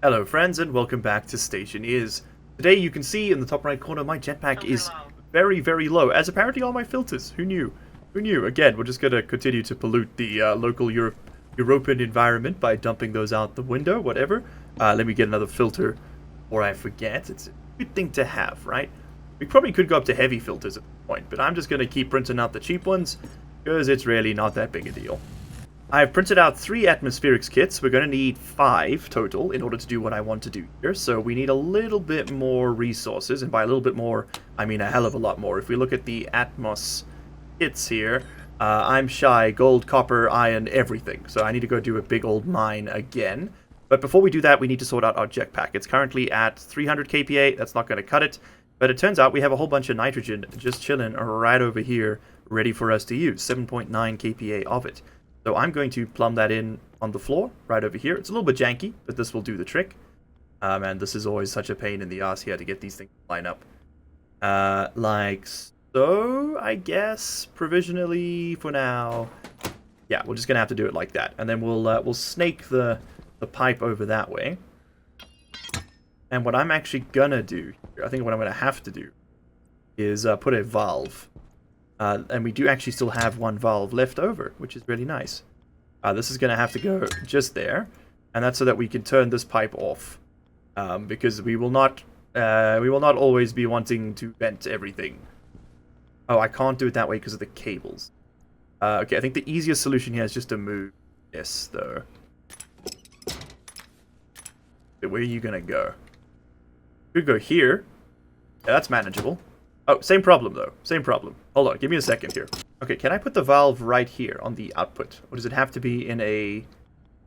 Hello friends and welcome back to Stationeers. Today you can see in the top right corner my jetpack is very low, as apparently are my filters. Who knew? Who knew? Again, we're just going to continue to pollute the local European environment by dumping those out the window, whatever. Let me get another filter before I forget. It's a good thing to have, right? We probably could go up to heavy filters at this point, but I'm just going to keep printing out the cheap ones because it's really not that big a deal. I've printed out 3 atmospherics kits. We're going to need 5 total in order to do what I want to do here. So we need a little bit more resources. And by a little bit more, I mean a hell of a lot more. If we look at the Atmos kits here, I'm shy gold, copper, iron, everything. So I need to go do a big old mine again. But before we do that, we need to sort out our jetpack. It's currently at 300 kPa. That's not going to cut it. But it turns out we have a whole bunch of nitrogen just chilling right over here, ready for us to use. 7.9 kPa of it. So I'm going to plumb that in on the floor, right over here. It's a little bit janky, but this will do the trick. And this is always such a pain in the ass here to get these things to line up. Like so, I guess, provisionally for now. Yeah, we're just going to have to do it like that. And then we'll snake the pipe over that way. And what I'm actually going to do, I think what I'm going to have to do, is put a valve. And we do actually still have 1 valve left over, which is really nice. This is going to have to go just there, and that's so that we can turn this pipe off, because we will not always be wanting to vent everything. Oh, I can't do it that way because of the cables. Okay, I think the easiest solution here is just to move this, though. So where are you going to go? You could go here. Yeah, that's manageable. Oh, same problem, though. Same problem. Hold on, give me a second here. Okay, can I put the valve right here on the output? Or does it have to be in a...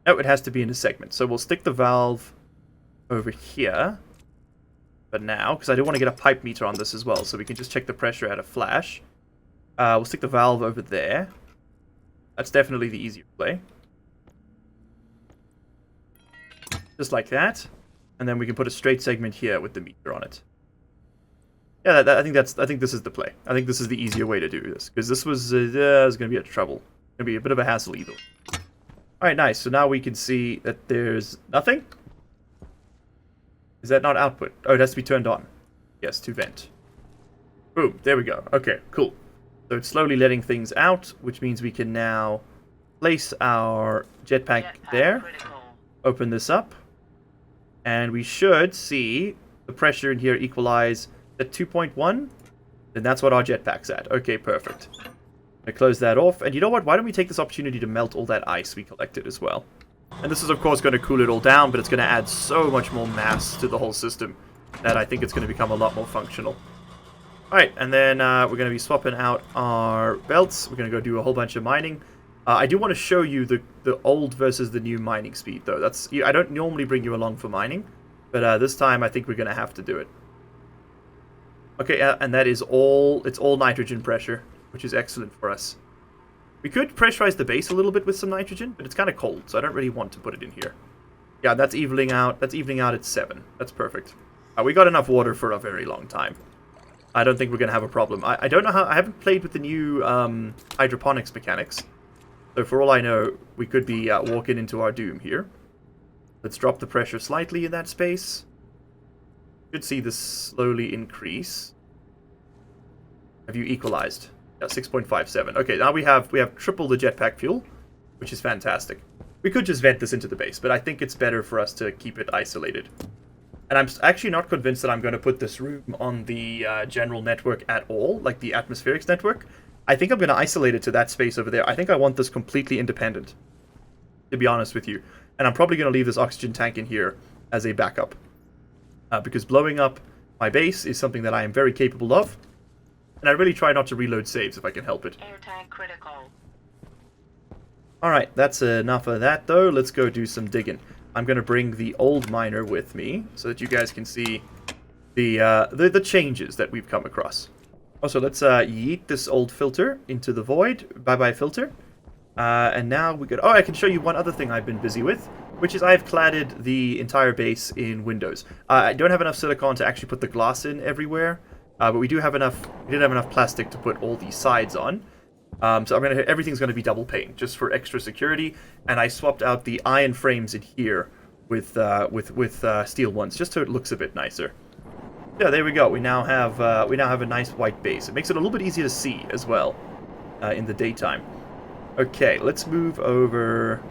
No, it has to be in a segment. So we'll stick the valve over here. But now, because I do want to get a pipe meter on this as well, so we can just check the pressure at a flash. We'll stick the valve over there. That's definitely the easier way. Just like that. And then we can put a straight segment here with the meter on it. Yeah, I think this is the play. I think this is the easier way to do this, because this was going to be a trouble. Going to be a bit of a hassle either. All right, nice. So now we can see that there's nothing. Is that not output? Oh, it has to be turned on. Yes, to vent. Boom. There we go. Okay, cool. So it's slowly letting things out, which means we can now place our jetpack there. Open this up, and we should see the pressure in here equalize at 2.1, then that's what our jetpack's at. Okay, perfect. I close that off, and you know what? Why don't we take this opportunity to melt all that ice we collected as well? And this is, of course, going to cool it all down, but it's going to add so much more mass to the whole system that I think it's going to become a lot more functional. Alright, and then we're going to be swapping out our belts. We're going to go do a whole bunch of mining. I do want to show you the old versus the new mining speed, though. I don't normally bring you along for mining, but this time I think we're going to have to do it. Okay, and that is all, it's all nitrogen pressure, which is excellent for us. We could pressurize the base a little bit with some nitrogen, but it's kind of cold, so I don't really want to put it in here. Yeah, that's evening out at 7. That's perfect. We got enough water for a very long time. I don't think we're going to have a problem. I don't know how, I haven't played with the new hydroponics mechanics. So for all I know, we could be walking into our doom here. Let's drop the pressure slightly in that space. Should see this slowly increase. Have you equalized? Yeah, 6.57. Okay, now we have triple the jetpack fuel, which is fantastic. We could just vent this into the base, but I think it's better for us to keep it isolated. And I'm actually not convinced that I'm going to put this room on the general network at all, like the atmospherics network. I think I'm going to isolate it to that space over there. I think I want this completely independent, to be honest with you. And I'm probably going to leave this oxygen tank in here as a backup. Because blowing up my base is something that I am very capable of. And I really try not to reload saves if I can help it. Air tank critical. Alright, that's enough of that though. Let's go do some digging. I'm going to bring the old miner with me so that you guys can see the changes that we've come across. Also, let's yeet this old filter into the void. Bye-bye filter. And now we could... Oh, I can show you one other thing I've been busy with, which is I've cladded the entire base in windows. I don't have enough silicone to actually put the glass in everywhere, but we did have enough plastic to put all the sides on. So everything's going to be double pane, just for extra security. And I swapped out the iron frames in here with steel ones, just so it looks a bit nicer. Yeah, there we go. We now have a nice white base. It makes it a little bit easier to see as well in the daytime. Okay, let's move over,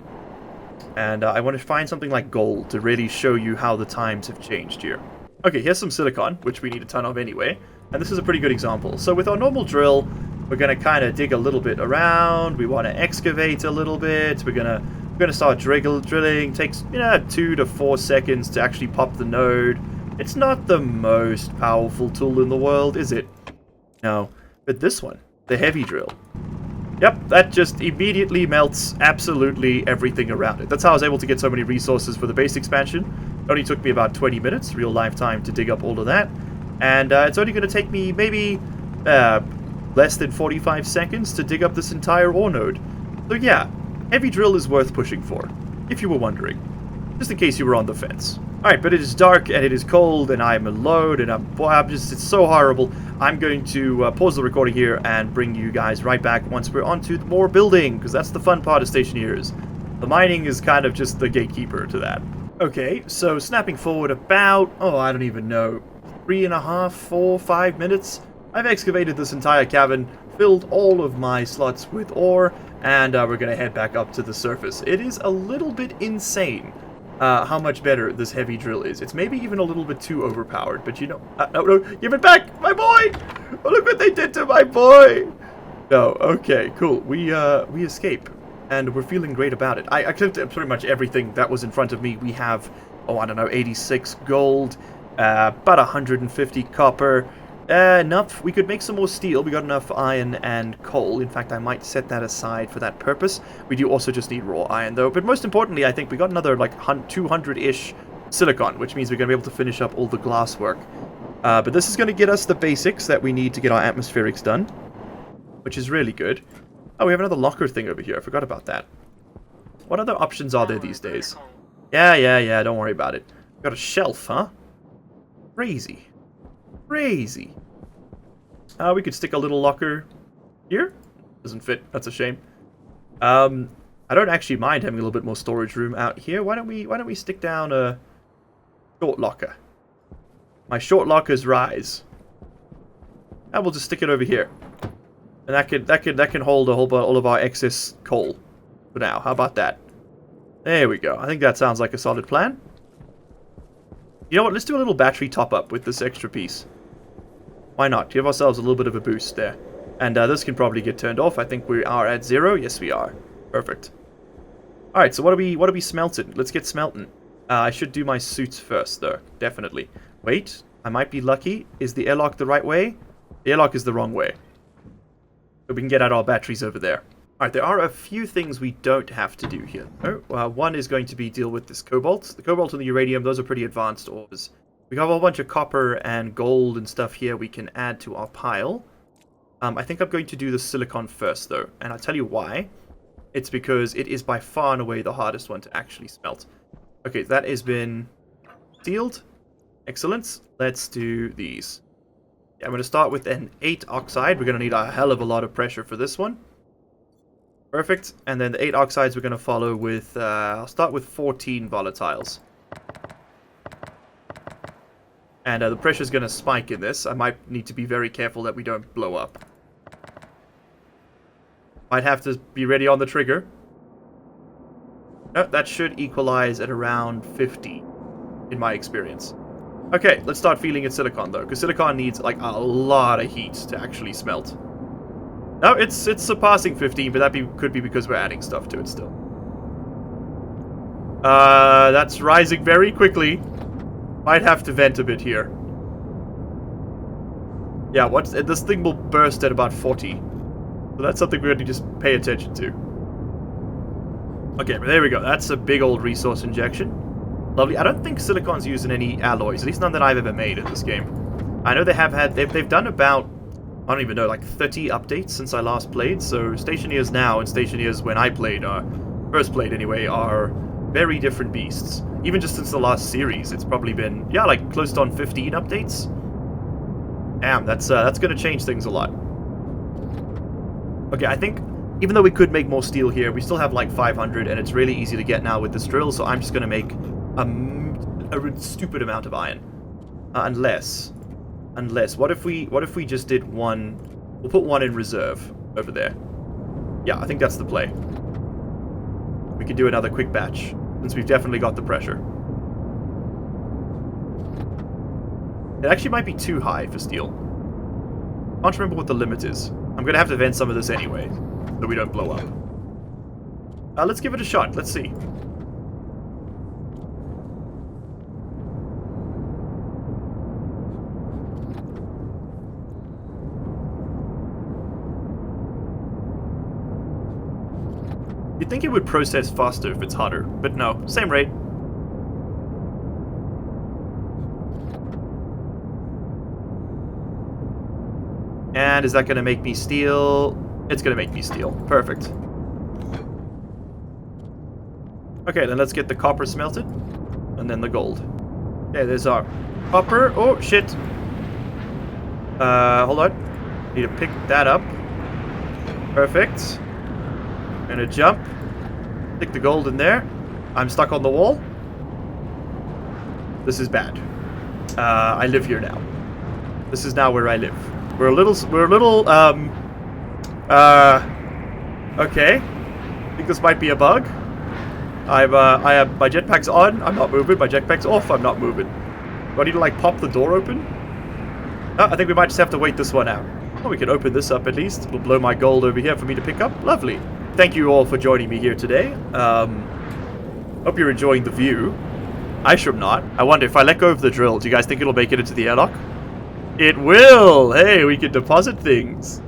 and I want to find something like gold to really show you how the times have changed here. Okay, here's some silicon, which we need a ton of anyway, and this is a pretty good example. So with our normal drill, we're going to kind of dig a little bit around. We want to excavate a little bit. We're gonna start drilling. Takes 2 to 4 seconds to actually pop the node. It's not the most powerful tool in the world, is it? No. But this one, the heavy drill. Yep, that just immediately melts absolutely everything around it. That's how I was able to get so many resources for the base expansion. It only took me about 20 minutes, real life time, to dig up all of that. And it's only going to take me maybe less than 45 seconds to dig up this entire ore node. So yeah, heavy drill is worth pushing for, if you were wondering. Just in case you were on the fence. Alright, but it is dark and it is cold and I'm alone and it's so horrible. I'm going to pause the recording here and bring you guys right back once we're onto more building, because that's the fun part of Stationeers. The mining is kind of just the gatekeeper to that. Okay, so snapping forward about, I don't even know, 3.5, 4, 5 minutes. I've excavated this entire cavern, filled all of my slots with ore, and we're going to head back up to the surface. It is a little bit insane how much better this heavy drill is. It's maybe even a little bit too overpowered, but no, give it back, my boy! Oh, look what they did to my boy! No, okay, cool. We escape, and we're feeling great about it. I clipped pretty much everything that was in front of me. We have, I don't know, 86 gold, about 150 copper, enough. We could make some more steel. We got enough iron and coal. In fact, I might set that aside for that purpose. We do also just need raw iron, though. But most importantly, I think we got another, like, 200-ish silicon, which means we're going to be able to finish up all the glass work. But this is going to get us the basics that we need to get our atmospherics done, which is really good. Oh, we have another locker thing over here. I forgot about that. What other options are there these days? Yeah, don't worry about it. Got a shelf, huh? Crazy. Crazy. We could stick a little locker here. Doesn't fit. That's a shame. I don't actually mind having a little bit more storage room out here. Why don't we stick down a short locker? My short lockers rise. And we'll just stick it over here. And that can hold all of our excess coal for now. How about that? There we go. I think that sounds like a solid plan. You know what? Let's do a little battery top-up with this extra piece. Why not? Give ourselves a little bit of a boost there. And this can probably get turned off. I think we are at 0. Yes, we are. Perfect. Alright, so what are we smelting? Let's get smelting. I should do my suits first, though. Definitely. Wait, I might be lucky. Is the airlock the right way? The airlock is the wrong way. So we can get out our batteries over there. Alright, there are a few things we don't have to do here. One is going to be deal with this cobalt. The cobalt and the uranium, those are pretty advanced ores. We have a whole bunch of copper and gold and stuff here we can add to our pile. I think I'm going to do the silicon first, though. And I'll tell you why. It's because it is by far and away the hardest one to actually smelt. Okay, that has been sealed. Excellent. Let's do these. Yeah, I'm going to start with an 8 oxide. We're going to need a hell of a lot of pressure for this one. Perfect. And then the 8 oxides we're going to follow with, I'll start with 14 volatiles. And the pressure's going to spike in this. I might need to be very careful that we don't blow up. Might have to be ready on the trigger. No, that should equalize at around 50, in my experience. Okay, let's start feeling at silicon, though, because silicon needs, like, a lot of heat to actually smelt. No, it's surpassing 15, but that could be because we're adding stuff to it still. That's rising very quickly. Might have to vent a bit here. Yeah, this thing will burst at about 40. So that's something we're going to just pay attention to. Okay, but there we go. That's a big old resource injection. Lovely. I don't think silicon's used in any alloys, at least none that I've ever made in this game. I know they've done about, I don't even know, like 30 updates since I last played, so Stationeers now and Stationeers when I played, first played anyway, are very different beasts. Even just since the last series, it's probably been, yeah, like close to on 15 updates. Damn, that's going to change things a lot. Okay, I think, even though we could make more steel here, we still have like 500, and it's really easy to get now with this drill, so I'm just going to make a stupid amount of iron. Unless, what if we just did one? We'll put one in reserve over there. Yeah, I think that's the play. We can do another quick batch since we've definitely got the pressure. It actually might be too high for steel. Can't remember what the limit is. I'm gonna have to vent some of this anyway, so we don't blow up. Let's give it a shot. Let's see. You'd think it would process faster if it's hotter, but no, same rate. And is that going to make me steel? It's going to make me steel. Perfect. Okay, then let's get the copper smelted, and then the gold. Okay, there's our copper. Oh, shit. Hold on. Need to pick that up. Perfect. Gonna jump. Stick the gold in there. I'm stuck on the wall. This is bad. I live here now. This is now where I live. We're a little, okay. I think this might be a bug. I have, my jetpack's on, I'm not moving. My jetpack's off, I'm not moving. Do I need to, like, pop the door open? Oh, I think we might just have to wait this one out. Oh, we can open this up at least. It'll blow my gold over here for me to pick up. Lovely. Thank you all for joining me here today. Hope you're enjoying the view. I should not. I wonder if I let go of the drill, do you guys think it'll make it into the airlock? It will! Hey, we can deposit things.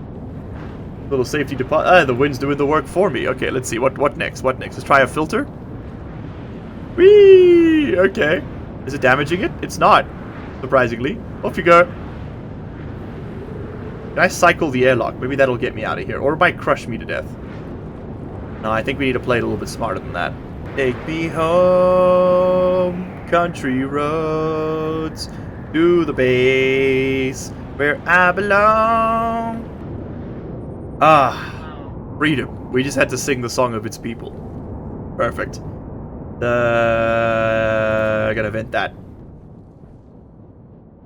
Little safety deposit. The wind's doing the work for me. Okay, let's see. What next? What next? Let's try a filter. Whee! Okay. Is it damaging it? It's not. Surprisingly. Off you go. Can I cycle the airlock? Maybe that'll get me out of here. Or it might crush me to death. No, I think we need to play it a little bit smarter than that. Take me home, country roads, to the base where I belong. Ah, freedom. We just had to sing the song of its people. Perfect. I gotta vent that.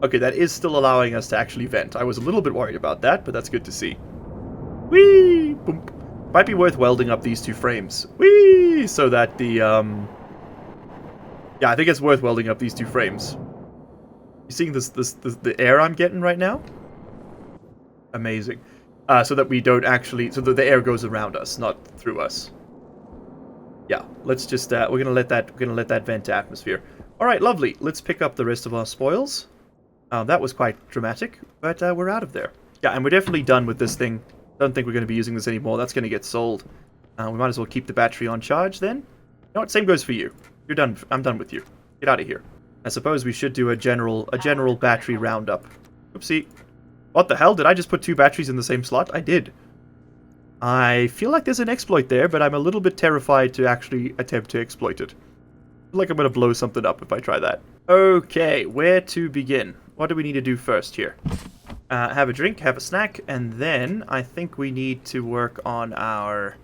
Okay, that is still allowing us to actually vent. I was a little bit worried about that, but that's good to see. Whee! Boom. Might be worth welding up these two frames. Whee! So that the, yeah, I think it's worth welding up these two frames. You seeing the air I'm getting right now? Amazing. So that we don't actually, so that the air goes around us, not through us. Yeah, let's just, we're gonna let that vent to atmosphere. Alright, lovely. Let's pick up the rest of our spoils. That was quite dramatic, but we're out of there. Yeah, and we're definitely done with this thing. Don't think we're going to be using this anymore. That's going to get sold. We might as well keep the battery on charge then. You know what? Same goes for you. You're done. I'm done with you. Get out of here. I suppose we should do a general battery roundup. Oopsie. What the hell? Did I just put two batteries in the same slot? I did. I feel like there's an exploit there, but I'm a little bit terrified to actually attempt to exploit it. I feel like I'm going to blow something up if I try that. Okay, where to begin? What do we need to do first here? Have a drink, have a snack, and then I think we need to work on our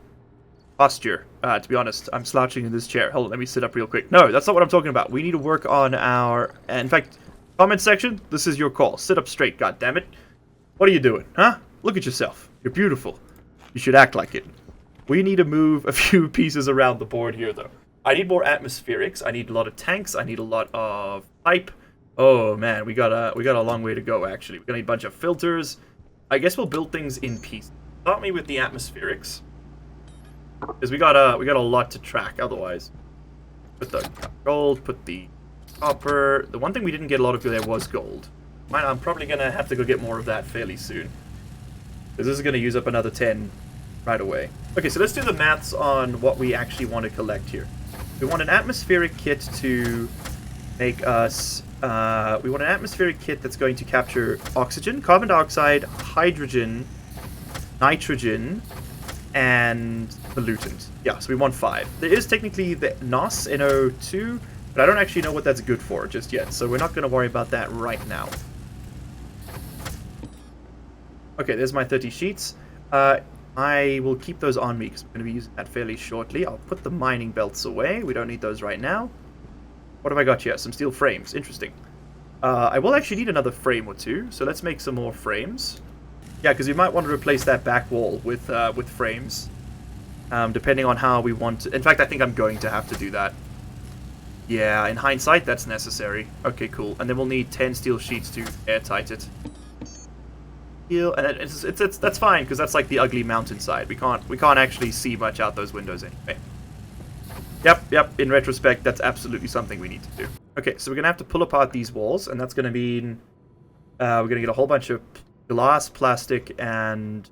posture. To be honest, I'm slouching in this chair. Hold on, let me sit up real quick. No, that's not what I'm talking about. We need to work on our... In fact, comment section, this is your call. Sit up straight, goddammit. What are you doing, huh? Look at yourself. You're beautiful. You should act like it. We need to move a few pieces around the board here, though. I need more atmospherics. I need a lot of tanks. I need a lot of pipe. Oh man, we got a long way to go. Actually, we're gonna need a bunch of filters. I guess we'll build things in pieces. Start me with the atmospherics, because we got a lot to track. Otherwise, put the gold, put the copper. The one thing we didn't get a lot of there was gold. I'm probably gonna have to go get more of that fairly soon, because this is gonna use up another 10 right away. Okay, so let's do the maths on what we actually want to collect here. We want an atmospheric kit to make us. We want an atmospheric kit that's going to capture oxygen, carbon dioxide, hydrogen, nitrogen, and pollutant. Yeah, so we want 5. There is technically the NOS, NO2, but I don't actually know what that's good for just yet, so we're not going to worry about that right now. Okay, there's my 30 sheets. I will keep those on me because I'm going to be using that fairly shortly. I'll put the mining belts away. We don't need those right now. What have I got here? Some steel frames. Interesting. I will actually need another frame or two, so let's make some more frames. Yeah, because we might want to replace that back wall with frames, depending on how we want to. In fact, I think I'm going to have to do that. Yeah, in hindsight, that's necessary. Okay, cool. And then we'll need 10 steel sheets to airtight it. Steel, and that's fine because that's like the ugly mountainside. We can't actually see much out those windows anyway. Yep. In retrospect, that's absolutely something we need to do. Okay, so we're gonna have to pull apart these walls, and that's gonna mean we're gonna get a whole bunch of glass, plastic, and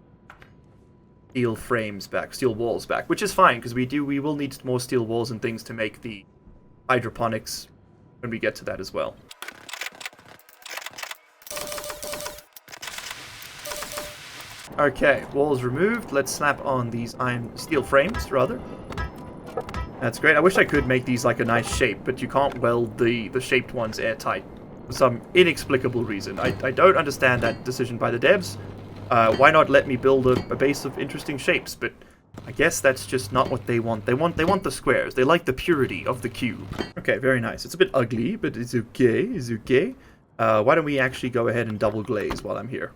steel frames back, steel walls back, which is fine because we will need more steel walls and things to make the hydroponics when we get to that as well. Okay, walls removed. Let's slap on these steel frames, rather. That's great. I wish I could make these like a nice shape, but you can't weld the shaped ones airtight for some inexplicable reason. I don't understand that decision by the devs. Why not let me build a base of interesting shapes? But I guess that's just not what they want. They want the squares. They like the purity of the cube. Okay, very nice. It's a bit ugly, but it's okay. It's okay. Why don't we actually go ahead and double glaze while I'm here?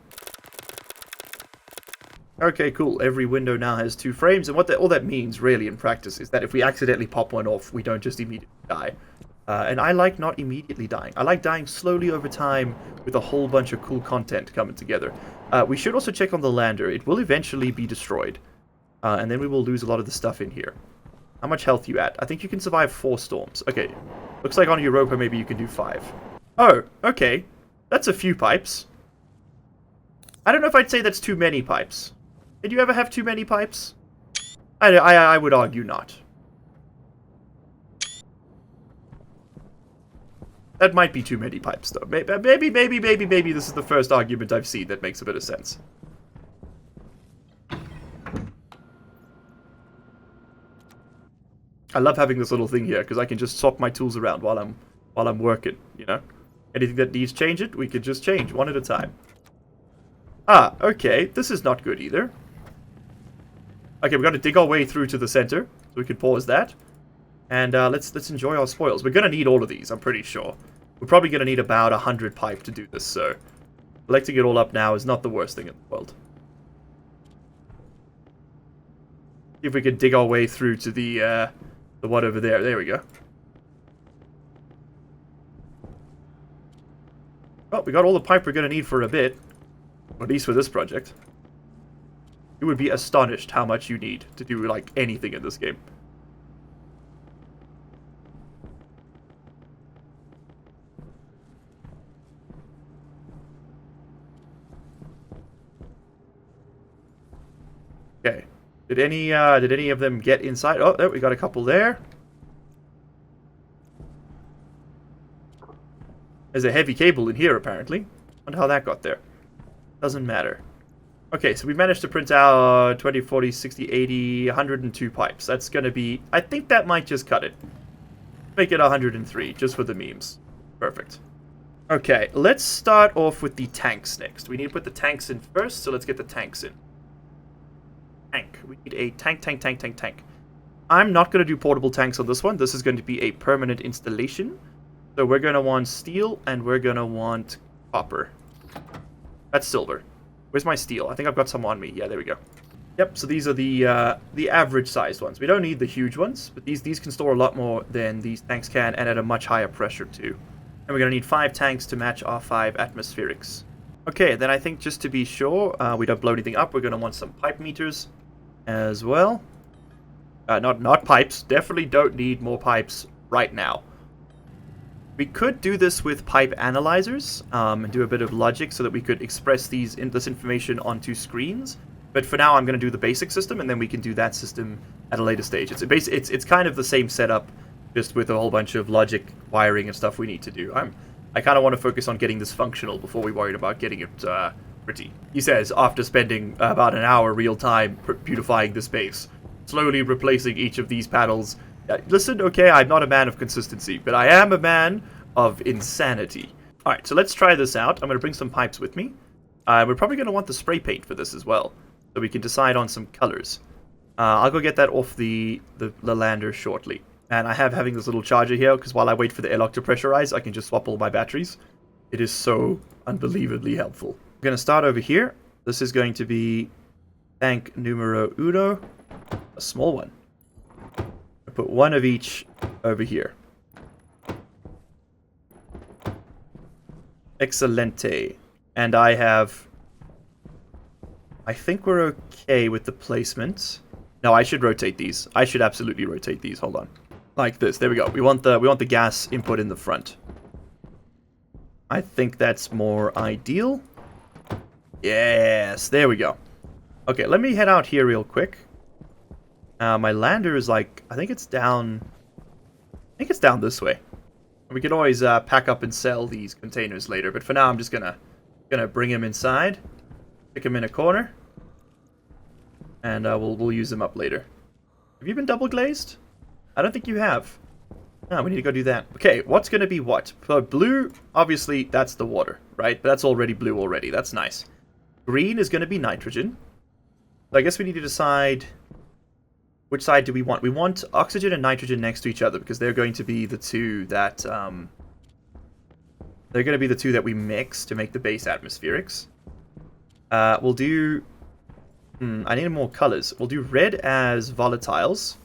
Okay, cool. Every window now has 2 frames, and all that means, really, in practice, is that if we accidentally pop one off, we don't just immediately die. And I like not immediately dying. I like dying slowly over time with a whole bunch of cool content coming together. We should also check on the lander. It will eventually be destroyed. And then we will lose a lot of the stuff in here. How much health you at? I think you can survive 4 storms. Okay. Looks like on Europa maybe you can do 5. Oh, okay. That's a few pipes. I don't know if I'd say that's too many pipes. Did you ever have too many pipes? I would argue not. That might be too many pipes, though. Maybe this is the first argument I've seen that makes a bit of sense. I love having this little thing here because I can just swap my tools around while I'm working. You know, anything that needs changing, we can just change one at a time. Ah, okay. This is not good either. Okay, we've got to dig our way through to the center, so we can pause that. And let's enjoy our spoils. We're going to need all of these, I'm pretty sure. We're probably going to need about 100 pipe to do this, so collecting it all up now is not the worst thing in the world. See if we can dig our way through to the one over there. There we go. Well, we got all the pipe we're going to need for a bit. Or at least for this project. You would be astonished how much you need to do, like, anything in this game. Okay. Did any of them get inside? Oh, there, we got a couple there. There's a heavy cable in here, apparently. Wonder how that got there. Doesn't matter. Okay, so we managed to print out 20, 40, 60, 80, 102 pipes. That's going to be... I think that might just cut it. Make it 103, just for the memes. Perfect. Okay, let's start off with the tanks next. We need to put the tanks in first, so let's get the tanks in. Tank. We need a tank. I'm not going to do portable tanks on this one. This is going to be a permanent installation. So we're going to want steel, and we're going to want copper. That's silver. Where's my steel? I think I've got some on me. Yeah, there we go. Yep, so these are the average-sized ones. We don't need the huge ones, but these can store a lot more than these tanks can, and at a much higher pressure, too. And we're going to need 5 tanks to match our 5 atmospherics. Okay, then I think just to be sure we don't blow anything up, we're going to want some pipe meters as well. Not pipes. Definitely don't need more pipes right now. We could do this with pipe analyzers and do a bit of logic so that we could express this information onto screens. But for now, I'm going to do the basic system, and then we can do that system at a later stage. It's kind of the same setup, just with a whole bunch of logic, wiring, and stuff we need to do. I kind of want to focus on getting this functional before we worry about getting it pretty. He says, after spending about an hour real time beautifying the space, slowly replacing each of these panels. Listen, okay, I'm not a man of consistency, but I am a man of insanity. Alright, so let's try this out. I'm going to bring some pipes with me. We're probably going to want the spray paint for this as well, so we can decide on some colors. I'll go get that off the lander shortly. And I have having this little charger here, because while I wait for the airlock to pressurize, I can just swap all my batteries. It is so unbelievably helpful. I'm going to start over here. This is going to be tank numero uno, a small one. I put one of each over here. Excelente. And I think we're okay with the placement. No, I should rotate these. I should absolutely rotate these. Hold on. Like this. There we go. We want the gas input in the front. I think that's more ideal. Yes, there we go. Okay, let me head out here real quick. My lander is like, I think it's down this way. We can always pack up and sell these containers later, but for now I'm just gonna bring him inside, stick him in a corner, and we'll use them up later. Have you been double glazed? I don't think you have. No, we need to go do that. Okay, what's gonna be what? For blue, obviously that's the water, right? But that's already blue already. That's nice. Green is gonna be nitrogen. So I guess we need to decide which side do we want. We want oxygen and nitrogen next to each other because they're going to be the two that we mix to make the base atmospherics. We'll do. I need more colors. We'll do red as volatiles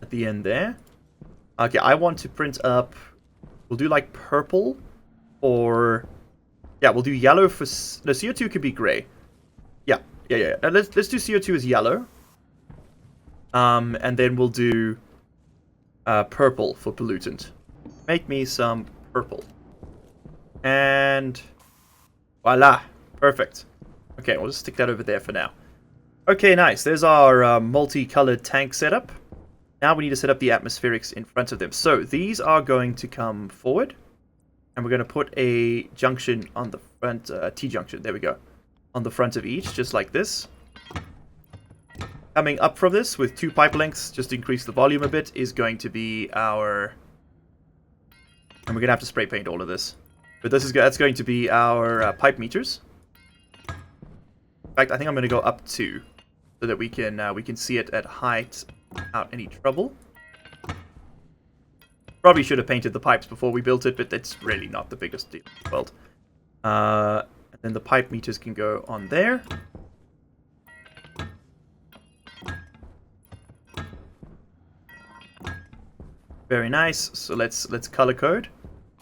at the end there. Okay, I want to print up. We'll do like purple, or yeah, we'll do yellow for. No, CO2 could be gray. Yeah. Let's do CO2 as yellow. And then we'll do purple for pollutant. Make me some purple. And voila, perfect. Okay, we'll just stick that over there for now. Okay, nice. There's our multicolored tank setup. Now we need to set up the atmospherics in front of them. So these are going to come forward, and we're going to put a junction on the front, T-junction. There we go. On the front of each, just like this. Coming up from this with 2 pipe lengths, just to increase the volume a bit, is going to be our... And we're going to have to spray paint all of this. But that's going to be our pipe meters. In fact, I think I'm going to go up 2, so that we can see it at height without any trouble. Probably should have painted the pipes before we built it, but that's really not the biggest deal in the world. And then the pipe meters can go on there. Very nice. So let's color code.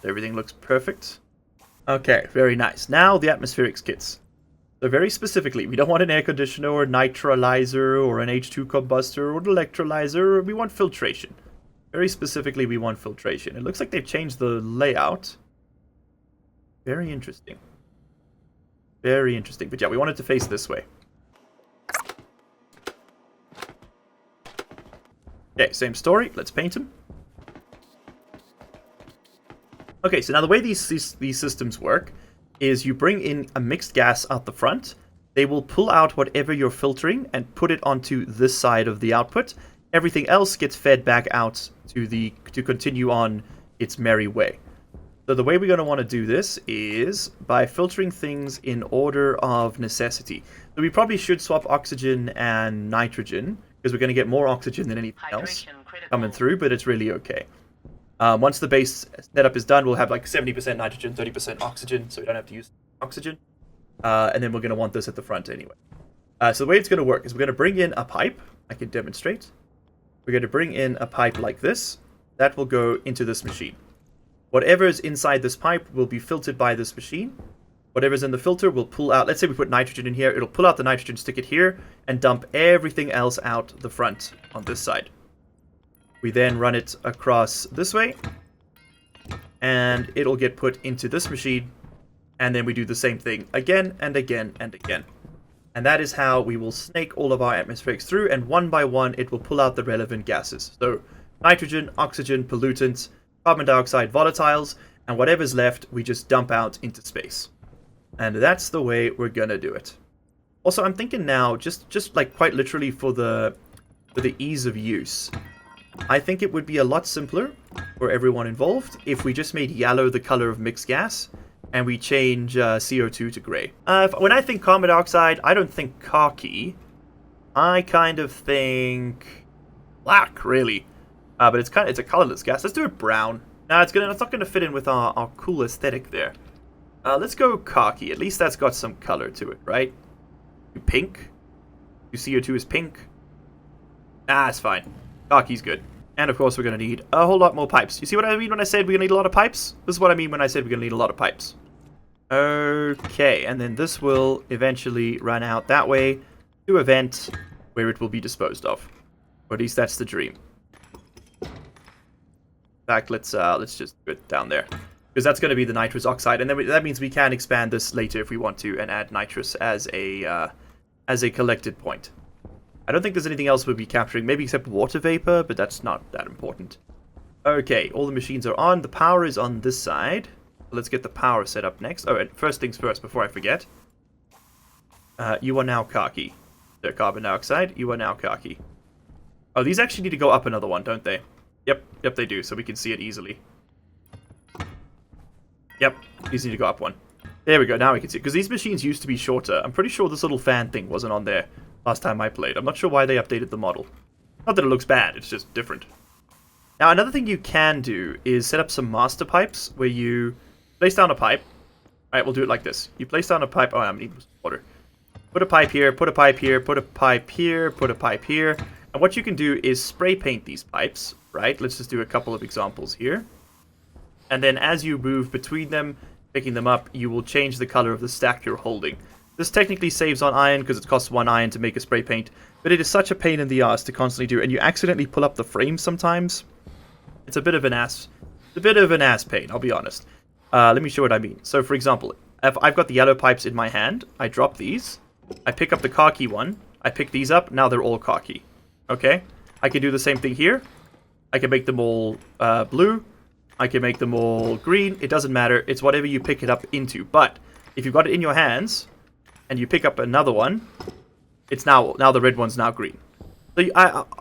Everything looks perfect. Okay, very nice. Now the atmospherics kits. So very specifically, we don't want an air conditioner or a nitrolyzer or an H2 combustor or an electrolyzer. We want filtration. Very specifically, we want filtration. It looks like they've changed the layout. Very interesting. Very interesting. But yeah, we want it to face this way. Okay, same story. Let's paint them. Okay, so now the way these systems work is you bring in a mixed gas out the front. They will pull out whatever you're filtering and put it onto this side of the output. Everything else gets fed back out to continue on its merry way. So the way we're going to want to do this is by filtering things in order of necessity. So we probably should swap oxygen and nitrogen because we're going to get more oxygen than anything else coming through, but it's really okay. Once the base setup is done, we'll have like 70% nitrogen, 30% oxygen, so we don't have to use oxygen. And then we're going to want this at the front anyway. So the way it's going to work is we're going to bring in a pipe. I can demonstrate. We're going to bring in a pipe like this. That will go into this machine. Whatever is inside this pipe will be filtered by this machine. Whatever's in the filter will pull out. Let's say we put nitrogen in here. It'll pull out the nitrogen, stick it here, and dump everything else out the front on this side. We then run it across this way, and it'll get put into this machine, and then we do the same thing again and again and again. And that is how we will snake all of our atmospherics through, and one by one it will pull out the relevant gases. So nitrogen, oxygen, pollutants, carbon dioxide, volatiles, and whatever's left we just dump out into space. And that's the way we're gonna do it. Also, I'm thinking now, just like quite literally for the ease of use, I think it would be a lot simpler for everyone involved if we just made yellow the color of mixed gas and we change CO2 to gray. When I think carbon dioxide, I don't think khaki. I kind of think black, really. But it's a colorless gas. Let's do it brown. Nah, it's not gonna fit in with our cool aesthetic there. Let's go khaki. At least that's got some color to it, right? Pink. CO2 is pink. Ah, it's fine. Khaki's good. And of course we're gonna need a whole lot more pipes. You see what I mean when I said we're gonna need a lot of pipes? This is what I mean when I said we're gonna need a lot of pipes. Okay, and then this will eventually run out that way to a vent where it will be disposed of. Or at least that's the dream. In fact, let's just do it down there. Because that's going to be the nitrous oxide, and then that means we can expand this later if we want to, and add nitrous as a collected point. I don't think there's anything else we'll be capturing, maybe except water vapor, but that's not that important. Okay, all the machines are on. The power is on this side. Let's get the power set up next. Oh, and first things first, before I forget. You are now khaki. The carbon dioxide, you are now khaki. Oh, these actually need to go up another one, don't they? Yep, they do, so we can see it easily. Yep, these need to go up one. There we go, now we can see it. Because these machines used to be shorter. I'm pretty sure this little fan thing wasn't on there last time I played. I'm not sure why they updated the model. Not that it looks bad, it's just different. Now, another thing you can do is set up some master pipes where you place down a pipe. Alright, we'll do it like this. You place down a pipe. Oh, I need water. Put a pipe here, put a pipe here, put a pipe here, put a pipe here. And what you can do is spray paint these pipes, right? Let's just do a couple of examples here. And then as you move between them, picking them up, you will change the color of the stack you're holding. This technically saves on iron because it costs 1 iron to make a spray paint, but it is such a pain in the ass to constantly do, and you accidentally pull up the frame sometimes. It's a bit of an ass pain, I'll be honest. Let me show what I mean. So for example, if I've got the yellow pipes in my hand, I drop these, I pick up the khaki one, I pick these up, now they're all khaki. Okay? I can do the same thing here. I can make them all blue. I can make them all green. It doesn't matter. It's whatever you pick it up into. But if you've got it in your hands and you pick up another one, it's now the red one's now green. So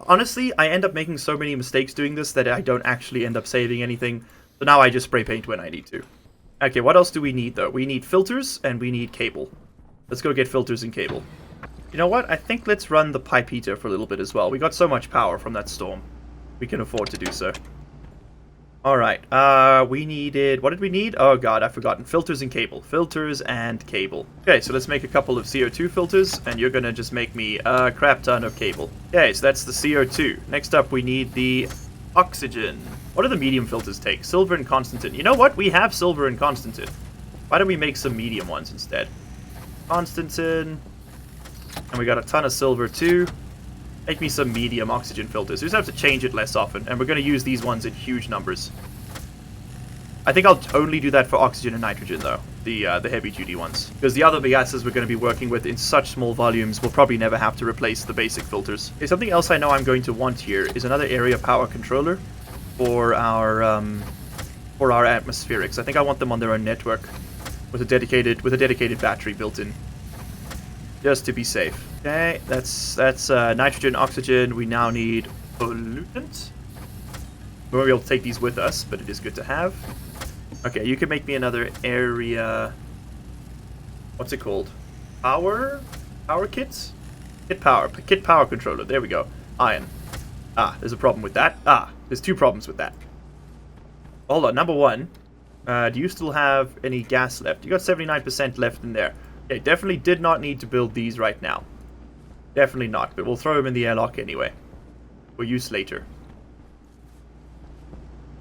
honestly, I end up making so many mistakes doing this that I don't actually end up saving anything. So now I just spray paint when I need to. Okay, what else do we need though? We need filters and we need cable. Let's go get filters and cable. You know what? I think let's run the pipe heater for a little bit as well. We got so much power from that storm. We can afford to do so. Alright, we needed... What did we need? Oh god, I've forgotten. Filters and cable. Filters and cable. Okay, so let's make a couple of CO2 filters, and you're gonna just make me a crap ton of cable. Okay, so that's the CO2. Next up, we need the oxygen. What do the medium filters take? Silver and Constantin. You know what? We have silver and Constantin. Why don't we make some medium ones instead? Constantin. And we got a ton of silver too. Make me some medium oxygen filters. We just have to change it less often, and we're going to use these ones in huge numbers. I think I'll only do that for oxygen and nitrogen, though, the heavy-duty ones. Because the other gases we're going to be working with in such small volumes, we'll probably never have to replace the basic filters. Okay, something else I know I'm going to want here is another area power controller for our atmospherics. I think I want them on their own network with a dedicated battery built in. Just to be safe. Okay, that's nitrogen, oxygen. We now need pollutant. We won't be able to take these with us, but it is good to have. Okay, you can make me another area. What's it called? Power kits? Kit power controller. There we go. Iron. Ah, there's a problem with that. Ah, there's 2 problems with that. Hold on. Number 1. Do you still have any gas left? You got 79% left in there. Okay, definitely did not need to build these right now. Definitely not, but we'll throw them in the airlock anyway. For use later.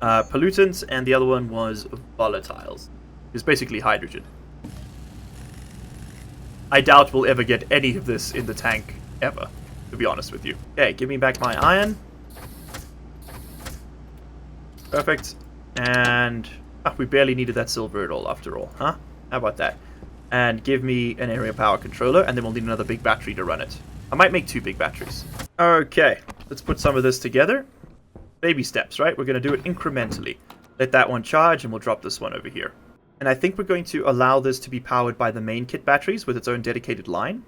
Pollutants, and the other one was volatiles. It's basically hydrogen. I doubt we'll ever get any of this in the tank, ever, to be honest with you. Okay, give me back my iron. Perfect. And we barely needed that silver at all, after all, huh? How about that? And give me an area power controller, and then we'll need another big battery to run it. I might make 2 big batteries. Okay, let's put some of this together. Baby steps, right? We're going to do it incrementally. Let that one charge, and we'll drop this one over here. And I think we're going to allow this to be powered by the main kit batteries with its own dedicated line.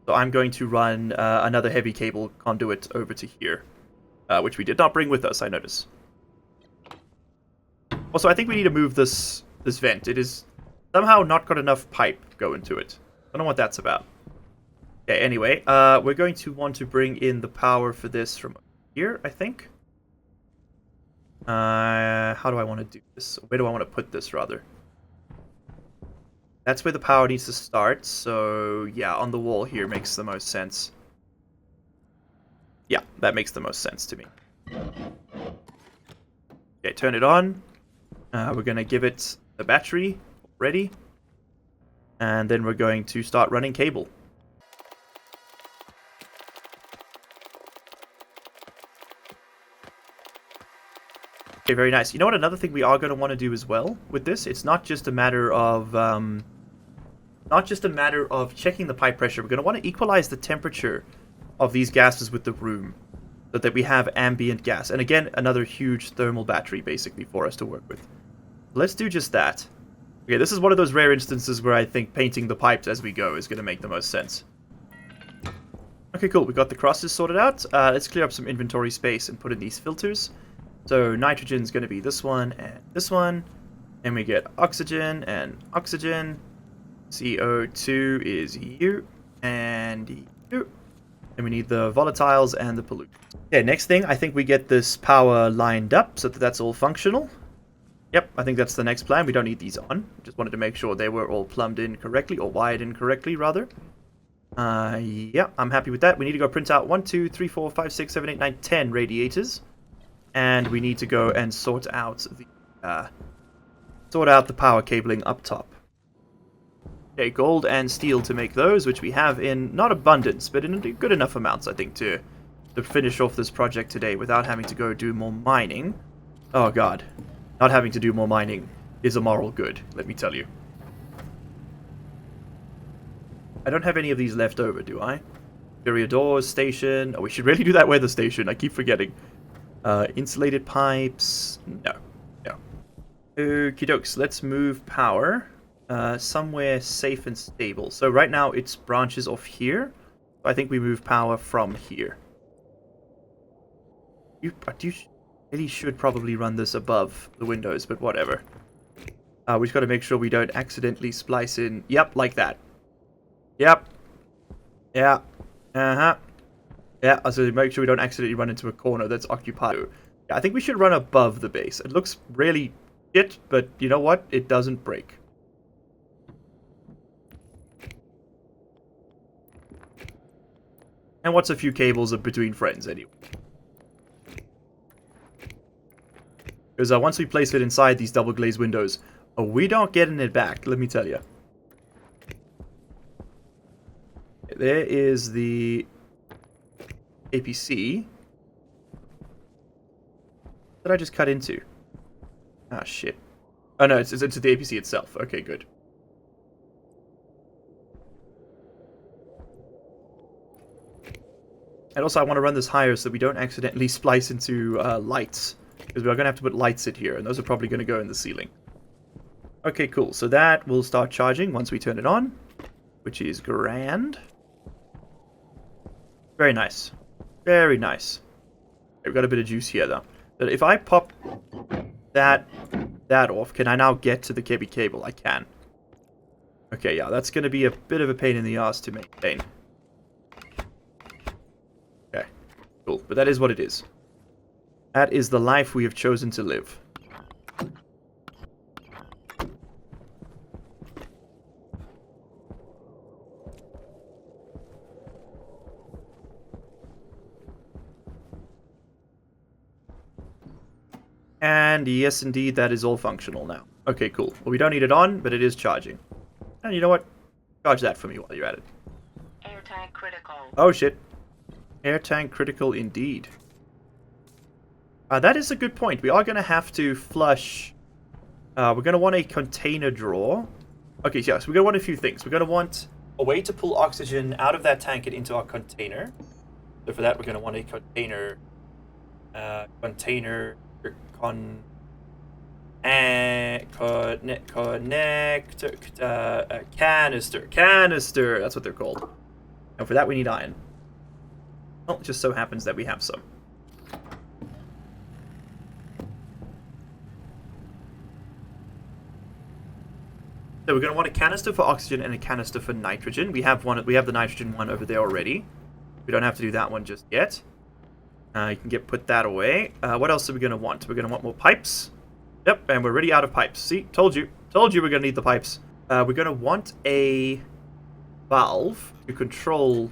So I'm going to run another heavy cable conduit over to here, which we did not bring with us, I notice. Also, I think we need to move this vent. It is somehow not got enough pipe going to it. I don't know what that's about. Okay, anyway, we're going to want to bring in the power for this from here, I think. How do I want to do this? Where do I want to put this, rather? That's where the power needs to start, so yeah, on the wall here makes the most sense. Yeah, that makes the most sense to me. Okay, turn it on. We're going to give it the battery ready. And then we're going to start running cable. Okay, very nice. You know what? Another thing we are going to want to do as well with this, it's not just a matter of checking the pipe pressure. We're going to want to equalize the temperature of these gases with the room, so that we have ambient gas. And again, another huge thermal battery basically for us to work with. Let's do just that. Okay, this is one of those rare instances where I think painting the pipes as we go is going to make the most sense. Okay, cool. We got the crosses sorted out. Let's clear up some inventory space and put in these filters. So nitrogen's going to be this one and this one. And we get oxygen and oxygen. CO2 is you and you. And we need the volatiles and the pollutants. Okay, next thing, I think we get this power lined up so that that's all functional. Yep, I think that's the next plan. We don't need these on. Just wanted to make sure they were all plumbed in correctly, or wired in correctly, rather. Yeah, I'm happy with that. We need to go print out 1, 2, 3, 4, 5, 6, 7, 8, 9, 10 radiators. And we need to go and sort out the power cabling up top. Okay, gold and steel to make those, which we have in not abundance, but in good enough amounts, I think, to finish off this project today without having to go do more mining. Oh god, not having to do more mining is a moral good, let me tell you. I don't have any of these left over, do I? Interior doors, station. Oh, we should really do that weather station, I keep forgetting. Insulated pipes. No. Okie dokes, let's move power somewhere safe and stable. So right now it's branches off here. I think we move power from here. You really should probably run this above the windows, but whatever. We just got to make sure we don't accidentally splice in. Yep, like that. Yep. Yeah. Uh-huh. Yeah, so make sure we don't accidentally run into a corner that's occupied. Yeah, I think we should run above the base. It looks really shit, but you know what? It doesn't break. And what's a few cables between friends, anyway? Because once we place it inside these double glazed windows, we don't getting it back, let me tell you. There is the APC. What did I just cut into? Ah, shit. Oh no, it's into the APC itself. Okay, good. And also I want to run this higher so we don't accidentally splice into lights. Because we're going to have to put lights in here, and those are probably going to go in the ceiling. Okay, cool. So that will start charging once we turn it on, which is grand. Very nice. Very nice. Okay, we've got a bit of juice here, though. But if I pop that off, can I now get to the KB cable? I can. Okay, yeah, that's going to be a bit of a pain in the ass to maintain. Okay, cool. But that is what it is. That is the life we have chosen to live. And yes, indeed, that is all functional now. Okay, cool. Well, we don't need it on, but it is charging. And you know what? Charge that for me while you're at it. Air tank critical. Oh, shit. Air tank critical indeed. That is a good point. We are going to have to flush. We're going to want a container drawer. Okay, yeah, so we're going to want a few things. We're going to want a way to pull oxygen out of that tank and into our container. So for that, we're going to want a container. Canister. That's what they're called. And for that, we need iron. Well, it just so happens that we have some. So we're going to want a canister for oxygen and a canister for nitrogen. We have one. We have the nitrogen one over there already. We don't have to do that one just yet. You can put that away. What else are we going to want? We're going to want more pipes. Yep, and we're already out of pipes. See, told you. Told you we're going to need the pipes. We're going to want a valve to control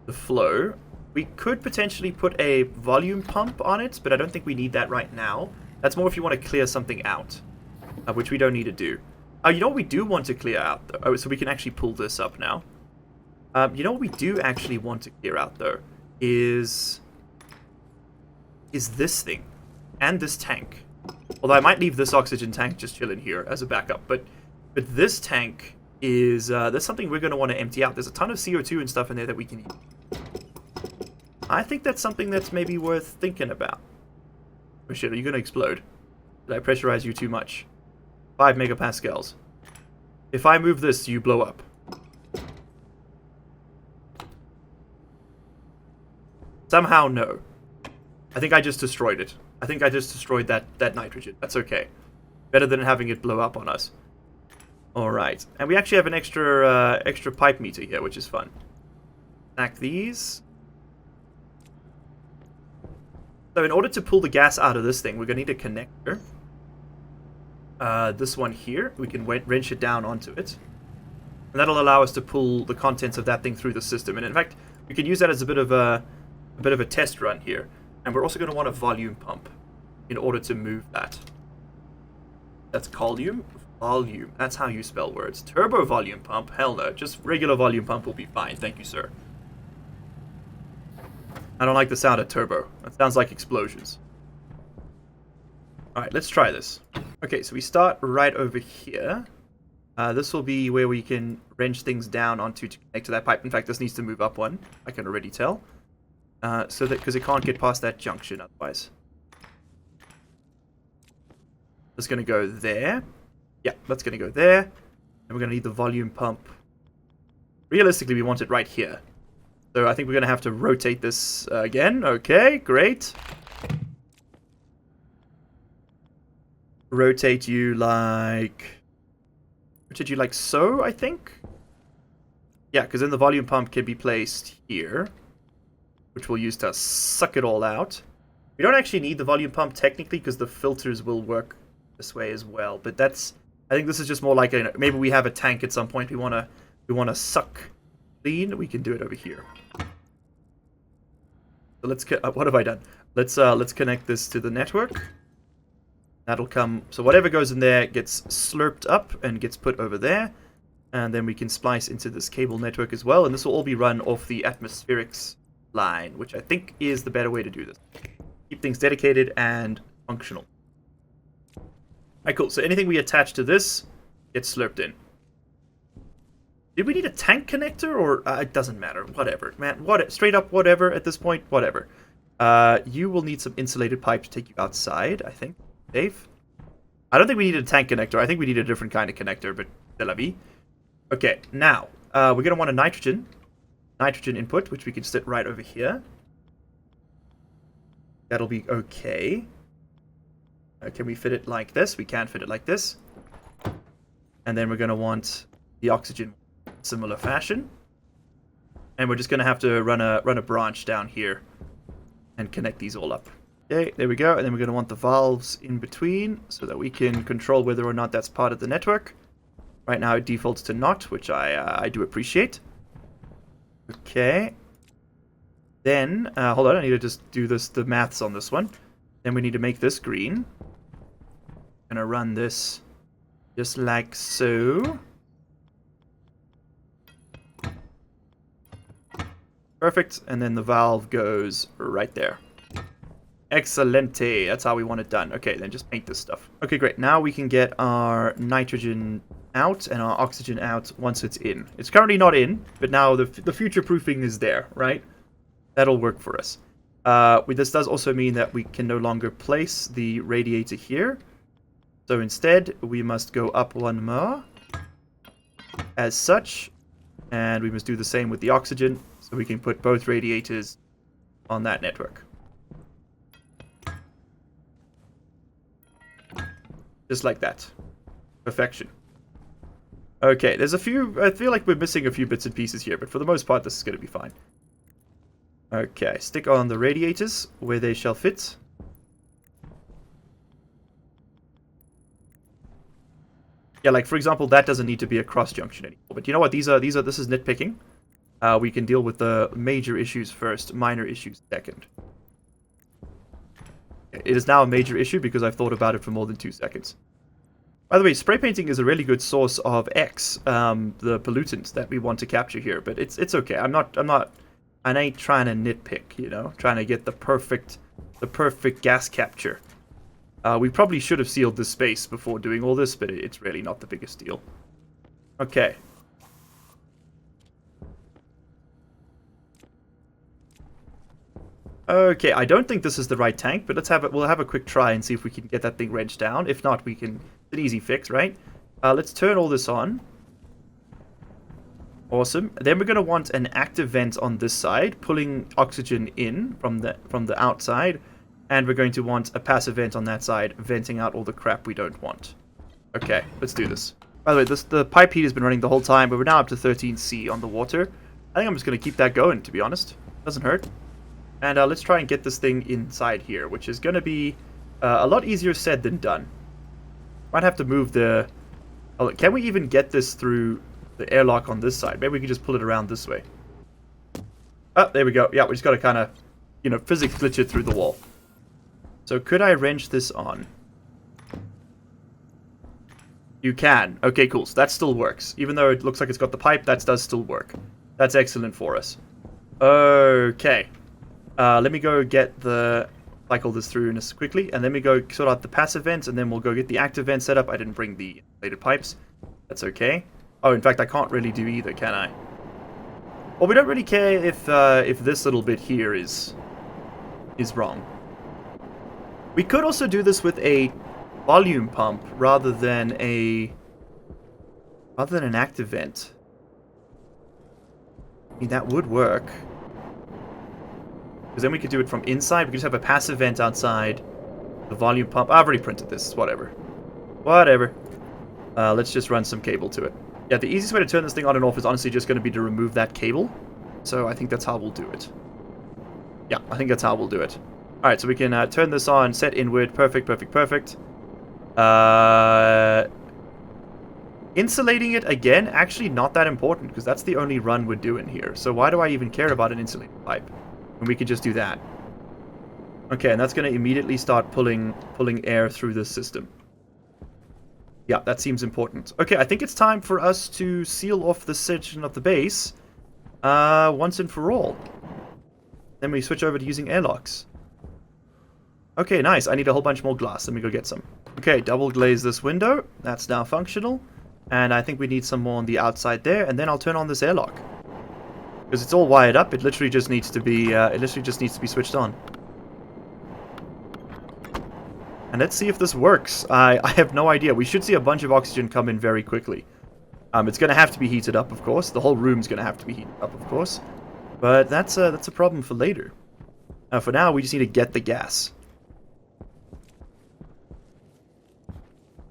the flow. We could potentially put a volume pump on it, but I don't think we need that right now. That's more if you want to clear something out, which we don't need to do. You know what we do want to clear out, though? Oh, so we can actually pull this up now. You know what we do actually want to clear out, though, is this thing and this tank. Although I might leave this oxygen tank just chilling here as a backup, but this tank is there's something we're going to want to empty out. There's a ton of CO2 and stuff in there that we can use. I think that's something that's maybe worth thinking about. Oh shit, are you going to explode? Did I pressurize you too much? 5 megapascals. If I move this, you blow up. Somehow, no. I think I just destroyed it. I think I just destroyed that nitrogen. That's okay. Better than having it blow up on us. Alright. And we actually have an extra pipe meter here, which is fun. Stack these. So in order to pull the gas out of this thing, we're going to need a connector. This one here. We can wrench it down onto it. And that'll allow us to pull the contents of that thing through the system. And in fact, we can use that as a bit of a test run here. And we're also going to want a volume pump in order to move that. That's volume? Volume. That's how you spell words. Turbo volume pump? Hell no. Just regular volume pump will be fine. Thank you, sir. I don't like the sound of turbo. That sounds like explosions. Alright, let's try this. Okay, so we start right over here. This will be where we can wrench things down onto to connect to that pipe. In fact, this needs to move up one. I can already tell. So that because it can't get past that junction otherwise. That's going to go there. Yeah, that's going to go there. And we're going to need the volume pump. Realistically, we want it right here. So I think we're going to have to rotate this again. Okay, great. Rotate you like so, I think. Yeah, because then the volume pump can be placed here, which we'll use to suck it all out. We don't actually need the volume pump technically because the filters will work this way as well. But that's, I think this is just more like maybe we have a tank at some point we want to suck clean. We can do it over here. So let's what have I done? Let's connect this to the network. That'll come. So whatever goes in there gets slurped up and gets put over there. And then we can splice into this cable network as well. And this will all be run off the atmospherics line, which I think is the better way to do this. Keep things dedicated and functional. Alright, cool. So anything we attach to this gets slurped in. Did we need a tank connector, or it doesn't matter? Whatever, man. Straight up, whatever. At this point, whatever. You will need some insulated pipe to take you outside, I think. Dave? I don't think we need a tank connector. I think we need a different kind of connector, but c'est la vie. Okay, now we're going to want a nitrogen input, which we can sit right over here. That'll be okay. Can we fit it like this? We can fit it like this. And then we're going to want the oxygen in similar fashion. And we're just going to have to run a branch down here and connect these all up. Okay, there we go. And then we're going to want the valves in between so that we can control whether or not that's part of the network. Right now it defaults to not, which I do appreciate. Okay. Then, hold on, I need to just do the maths on this one. Then we need to make this green. Gonna run this just like so. Perfect, and then the valve goes right there. Excelente, that's how we want it done. Okay, then just paint this stuff. Okay, great. Now we can get our nitrogen out and our oxygen out once it's in. It's currently not in, but now the future proofing is there, right? That'll work for us. This does also mean that we can no longer place the radiator here. So instead, we must go up one more, as such, and we must do the same with the oxygen, so we can put both radiators on that network. Just like that. Perfection. Okay, there's a few, I feel like we're missing a few bits and pieces here, but for the most part, this is going to be fine. Okay, stick on the radiators where they shall fit. Yeah, like for example, that doesn't need to be a cross junction anymore. But you know what? This is nitpicking. We can deal with the major issues first, minor issues second. It is now a major issue because I've thought about it for more than 2 seconds. By the way, spray painting is a really good source of X, the pollutants that we want to capture here. But it's okay. I ain't trying to nitpick, you know, trying to get the perfect gas capture. We probably should have sealed this space before doing all this, but it's really not the biggest deal. Okay. Okay, I don't think this is the right tank, but we'll have a quick try and see if we can get that thing wrenched down. If not, it's an easy fix, right? Let's turn all this on. Awesome. Then we're going to want an active vent on this side, pulling oxygen in from the outside. And we're going to want a passive vent on that side, venting out all the crap we don't want. Okay, let's do this. By the way, the pipe heat has been running the whole time, but we're now up to 13C on the water. I think I'm just going to keep that going, to be honest. Doesn't hurt. And let's try and get this thing inside here, which is going to be a lot easier said than done. Might have to move the... Oh, can we even get this through the airlock on this side? Maybe we can just pull it around this way. Oh, there we go. Yeah, we just got to kind of, you know, physics glitch it through the wall. So could I wrench this on? You can. Okay, cool. So that still works. Even though it looks like it's got the pipe, that does still work. That's excellent for us. Okay. Let me go get the... cycle this through this quickly, and then we go sort out the passive vents, and then we'll go get the active vent set up. I didn't bring the insulated pipes. That's okay. Oh, in fact, I can't really do either, can I? Well, we don't really care if this little bit here is wrong. We could also do this with a volume pump rather than an active vent. I mean, that would work. Because then we could do it from inside. We could just have a passive vent outside. The volume pump. I've already printed this. Whatever. Whatever. Let's just run some cable to it. Yeah, the easiest way to turn this thing on and off is honestly just going to be to remove that cable. So I think that's how we'll do it. Yeah, I think that's how we'll do it. Alright, so we can turn this on, set inward. Perfect, perfect, perfect. Insulating it again, actually not that important, because that's the only run we're doing here. So why do I even care about an insulated pipe? And we can just do that. Okay, and that's going to immediately start pulling air through this system. Yeah, that seems important. Okay, I think it's time for us to seal off this section of the base once and for all. Then we switch over to using airlocks. Okay, nice. I need a whole bunch more glass. Let me go get some. Okay, double glaze this window. That's now functional. And I think we need some more on the outside there. And then I'll turn on this airlock. Because it's all wired up. It literally just needs to be switched on. And let's see if this works. I have no idea. We should see a bunch of oxygen come in very quickly. It's going to have to be heated up, of course. The whole room's going to have to be heated up, of course. But that's a problem for later. For now, we just need to get the gas.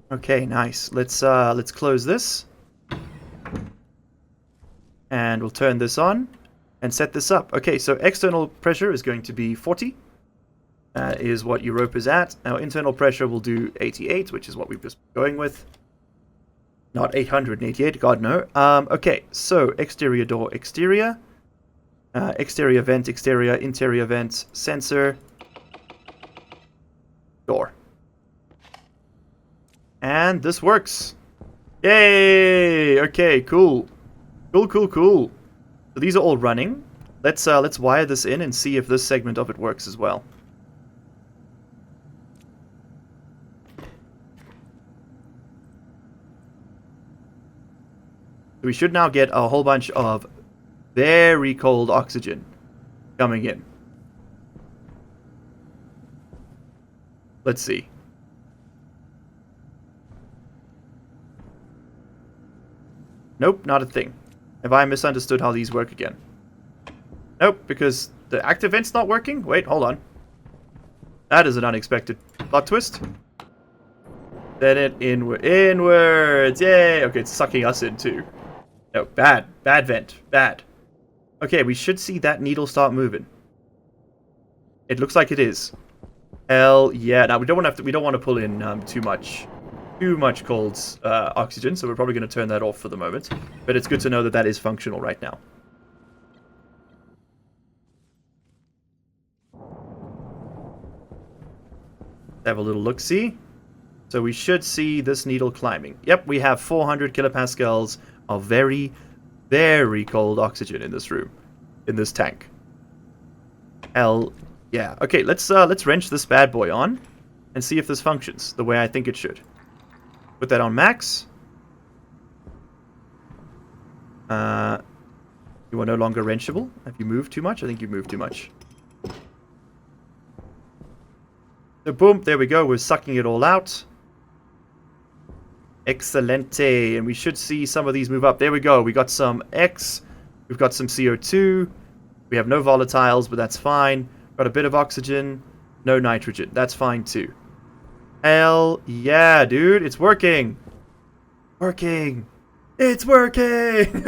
Okay, nice. Let's close this. And we'll turn this on and set this up. Okay, so external pressure is going to be 40. Is what Europa's at. Now, internal pressure will do 88, which is what we've just been going with. Not 888, God no. Okay, so exterior door, exterior. Exterior vent, exterior, interior vent, sensor. Door. And this works. Yay! Okay, cool. Cool, cool, cool. So these are all running. Let's wire this in and see if this segment of it works as well. We should now get a whole bunch of very cold oxygen coming in. Let's see. Nope, not a thing. Have I misunderstood how these work again? Nope, because the active vent's not working? Wait, hold on. That is an unexpected plot twist. Then it inwards. Yay! Okay, it's sucking us in too. No, bad. Bad vent. Bad. Okay, we should see that needle start moving. It looks like it is. Hell yeah. Now we don't want to pull in too much cold oxygen, so we're probably going to turn that off for the moment. But it's good to know that that is functional right now. Have a little look-see. So we should see this needle climbing. Yep, we have 400 kilopascals of very, very cold oxygen in this room, in this tank. Hell yeah. Okay, let's wrench this bad boy on and see if this functions the way I think it should. Put that on max. You are no longer wrenchable. Have you moved too much? I think you moved too much. So boom, there we go. We're sucking it all out. Excelente. And we should see some of these move up. There we go. We got some X. We've got some CO2. We have no volatiles, but that's fine. Got a bit of oxygen. No nitrogen. That's fine too. Hell yeah, dude. It's working. Working. It's working.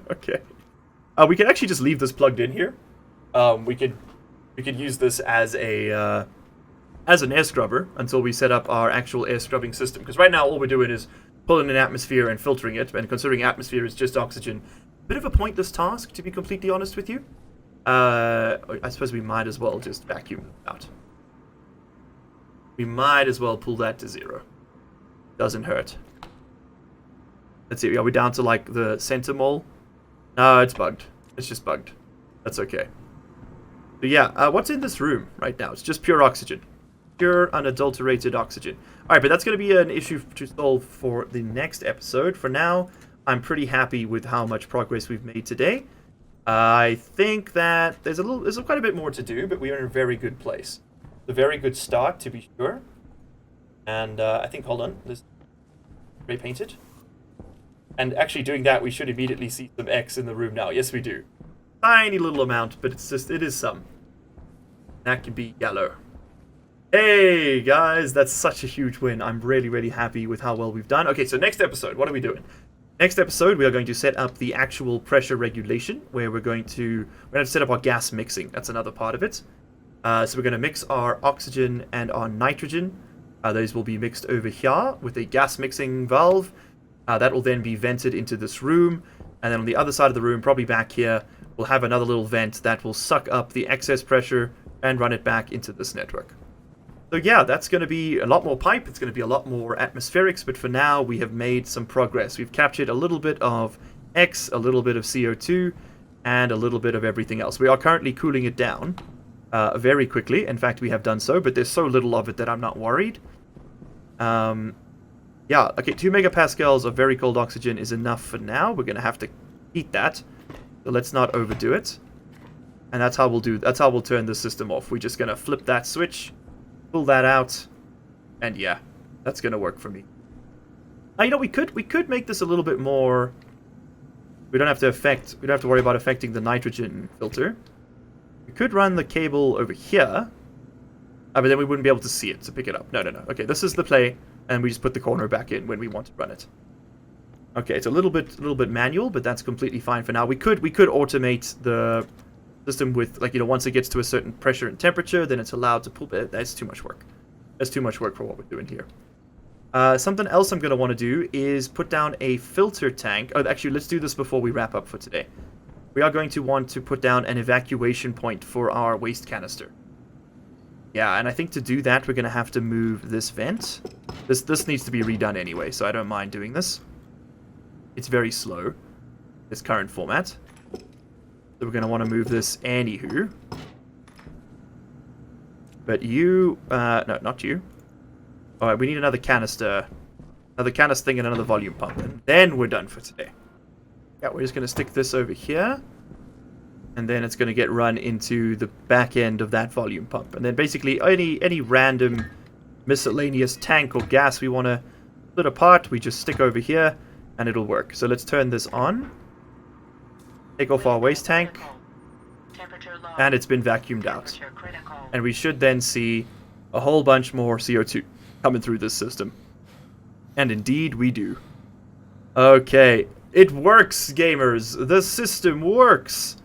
Okay. We can actually just leave this plugged in here. We could use this as a as an air scrubber until we set up our actual air scrubbing system. Because right now all we're doing is pulling in atmosphere and filtering it. And considering atmosphere is just oxygen, a bit of a pointless task, to be completely honest with you. I suppose we might as well just vacuum it out. We might as well pull that to 0. Doesn't hurt. Let's see, are we down to like the center mole? No, it's bugged. It's just bugged. That's okay. But yeah, what's in this room right now? It's just pure oxygen. Pure, unadulterated oxygen. Alright, but that's going to be an issue to solve for the next episode. For now, I'm pretty happy with how much progress we've made today. I think that there's quite a bit more to do, but we are in a very good place. A very good start, to be sure. And I think, hold on, let's repaint it. And actually doing that, we should immediately see some X in the room now. Yes, we do. Tiny little amount, but it is some. That can be yellow. Hey, guys, that's such a huge win. I'm really, really happy with how well we've done. Okay, so next episode, what are we doing? Next episode, we are going to set up the actual pressure regulation, where we're going to set up our gas mixing. That's another part of it. So we're going to mix our oxygen and our nitrogen. Those will be mixed over here with a gas mixing valve. That will then be vented into this room. And then on the other side of the room, probably back here, we'll have another little vent that will suck up the excess pressure and run it back into this network. So yeah, that's going to be a lot more pipe. It's going to be a lot more atmospherics. But for now, we have made some progress. We've captured a little bit of X, a little bit of CO2, and a little bit of everything else. We are currently cooling it down very quickly. In fact, we have done so, but there's so little of it that I'm not worried. Yeah, okay, 2 megapascals of very cold oxygen is enough for now. We're going to have to heat that. So let's not overdo it. And that's how we'll turn the system off. We're just going to flip that switch, pull that out, and yeah, that's going to work for me. You know, we could make this a little bit more. We don't have to worry about affecting the nitrogen filter. We could run the cable over here, but then we wouldn't be able to see it to pick it up. No. Okay, this is the play, and we just put the corner back in when we want to run it. Okay, it's a little bit manual, but that's completely fine for now. We could automate the system with, like, you know, once it gets to a certain pressure and temperature, then it's allowed to pull. That's too much work. That's too much work for what we're doing here. Something else I'm going to want to do is put down a filter tank. Oh, actually, let's do this before we wrap up for today. We are going to want to put down an evacuation point for our waste canister. Yeah, and I think to do that, we're going to have to move this vent. This needs to be redone anyway, so I don't mind doing this. It's very slow, this current format. So we're going to want to move this anywho. But you... no, not you. Alright, we need another canister. Another canister thing and another volume pump. And then we're done for today. Yeah, we're just going to stick this over here. And then it's going to get run into the back end of that volume pump. And then basically any random miscellaneous tank or gas we want to split apart, we just stick over here and it'll work. So let's turn this on. Take off our waste tank. And it's been vacuumed out. And we should then see a whole bunch more CO2 coming through this system. And indeed we do. Okay. It works, gamers. The system works.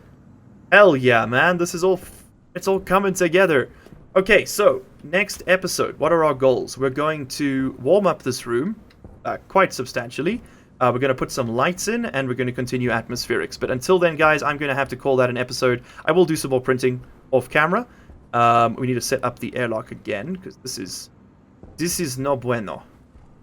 Hell yeah, man. This is all It's all coming together. Okay, so next episode, what are our goals? We're going to warm up this room quite substantially. We're going to put some lights in, and we're going to continue atmospherics. But until then, guys, I'm going to have to call that an episode. I will do some more printing off camera. We need to set up the airlock again, because this is no bueno.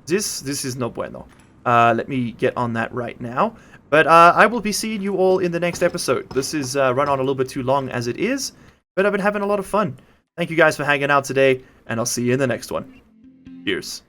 This is no bueno. Let me get on that right now. But I will be seeing you all in the next episode. This is run on a little bit too long as it is, but I've been having a lot of fun. Thank you guys for hanging out today, and I'll see you in the next one. Cheers.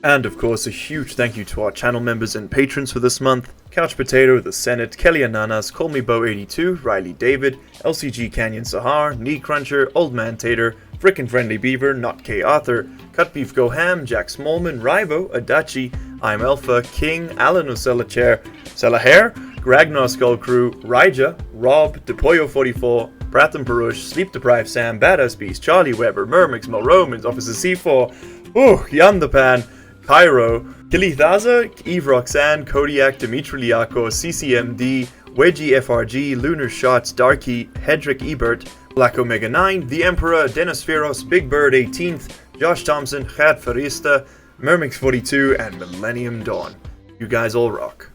And of course, a huge thank you to our channel members and patrons for this month. Couch Potato, The Senate, Kelly Ananas, Call Me Bo 82, Riley David, LCG Canyon Sahar, Knee Cruncher, Old Man Tater, Frickin' Friendly Beaver, Not K Arthur, Cut Beef Go Ham, Jack Smallman, Rivo, Adachi, I'm Alpha, King, Alan Osella Chair, Sella Hair, Ragnar Skull Crew, Raija, Rob, DePoyo44, Bratham Perush, Sleep Deprived Sam, Badass Beast, Charlie Weber, Mermix, Mo Romans, Officer C4, Yan the Pan, Cairo, Kilithaza, Eve Roxanne, Kodiak, Dimitri Liako, CCMD, Wedgie FRG, Lunar Shots, Darky, Hedrick Ebert, Black Omega 9, The Emperor, Dennis Feros, Big Bird 18th, Josh Thompson, Chad Farista, Mermix 42, and Millennium Dawn. You guys all rock.